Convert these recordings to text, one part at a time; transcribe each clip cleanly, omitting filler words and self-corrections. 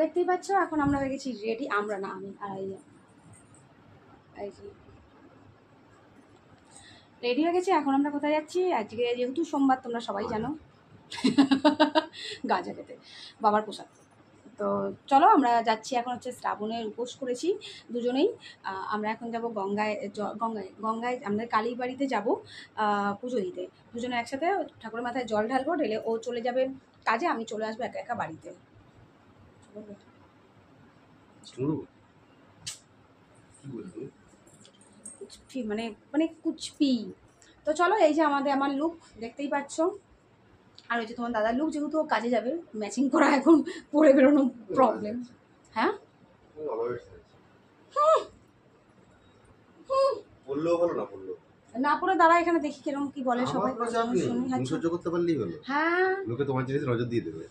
দেখতেই পাচ্ছ এখন আমরা হয়ে গেছি রেডি, আমরা না আমি আর রেডি হয়ে গেছি। এখন আমরা কোথায় যাচ্ছি? আজকে যেহেতু সোমবার তোমরা সবাই জানো গাঁজা খেতে, বাবার প্রসাদ। তো চলো আমরা যাচ্ছি, এখন হচ্ছে শ্রাবণের উপোস করেছি দুজনেই। আমরা এখন যাব গঙ্গায়, গঙ্গায় আমাদের কালীর বাড়িতে যাব পুজো দিতে। দুজনে একসাথে ঠাকুরের মাথায় জল ঢালবো, ঢেলে ও চলে যাবে কাজে, আমি চলে আসবো একা একা বাড়িতে। মানে মানে কুচপি। তো চলো, এই যে আমার লুক দেখতেই পাচ্ছ, আর ওই যে তোমার দাদার লুক, যেহেতু ও কাজে যাবে ম্যাচিং করা এখন পরে বেরোনো প্রবলেম। হ্যাঁ না পরে দাঁড়া, এখানে দেখি কিরকম কি বলে সবাই। সহ্য করতে পারলেই হলো। হ্যাঁ লোকে তোমার জিনিস নজর দিয়ে দেবে।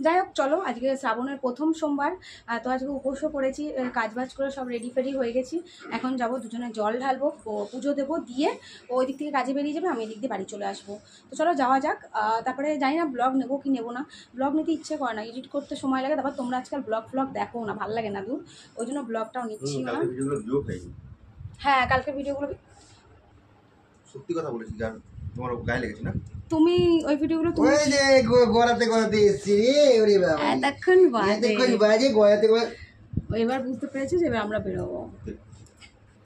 যাই হোক চলো, আজকে শ্রাবণের প্রথম সোমবার, তো আজকে উপোসও করেছি, কাজবাজ করে সব রেডি ফেডি হয়ে গেছি। এখন যাব দুজনে জল ঢালবো, পুজো দেবো, দিয়ে ওই দিক থেকে কাজে বেরিয়ে যাবে, আমি এদিক দিয়ে বাড়ি চলে আসবো। তো চলো যাওয়া যাক। তারপরে জানি না ব্লগ নেবো কি নেবো না, ব্লগ নিতে ইচ্ছে করে না, এডিট করতে সময় লাগে, তারপর তোমরা আজকাল ব্লগ দেখো না, ভালো লাগে না দূর, ওই জন্য ব্লগটাও নিচ্ছি না। হ্যাঁ কালকে ভিডিওগুলো সত্যি কথা বলেছি, যার তোমার গায়ে লেগেছে না, তুমি ওই ভিডিওগুলো তুমি ওই যে গোড়াতে এসেছি রে, ওরে বাবা এতক্ষণ বাজে গোড়াতে এবার বুঝতে পেরেছি যে এবার আমরা বেরোবো,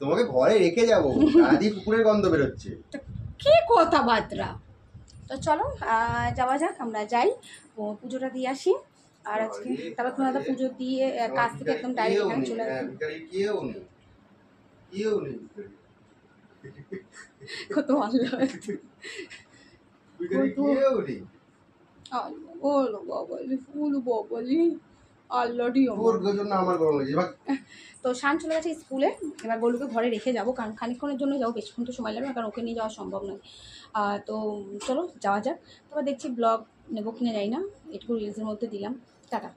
তোমাকে ঘরে রেখে যাবো, আদি কুকুরের গন্ধ বেরোচ্ছে। কি কথাবার্তা। তো চলো যাওয়া যাক, আমরা যাই পুজোটা দিয়ে আসি, আর আজকে তারপর তোমার দাদা পুজো দিয়ে কাজ থেকে একদম ডাইরেক্ট এখানে চলে আসবে। কত ভালো লাগছে, তো শান চলে গেছে স্কুলে, এবার গোলুকে ঘরে রেখে যাবো, কারণ খানিকক্ষণের জন্য যাবো, বেশিক্ষণ তো সময় লাগবে না, কারণ ওকে নিয়ে যাওয়া সম্ভব নয়। তো চলো যাওয়া যাক, তারপর দেখছি ব্লগ নেবো কিনে যাই না, এটুকু রিলসের মধ্যে দিলাম। টাটা।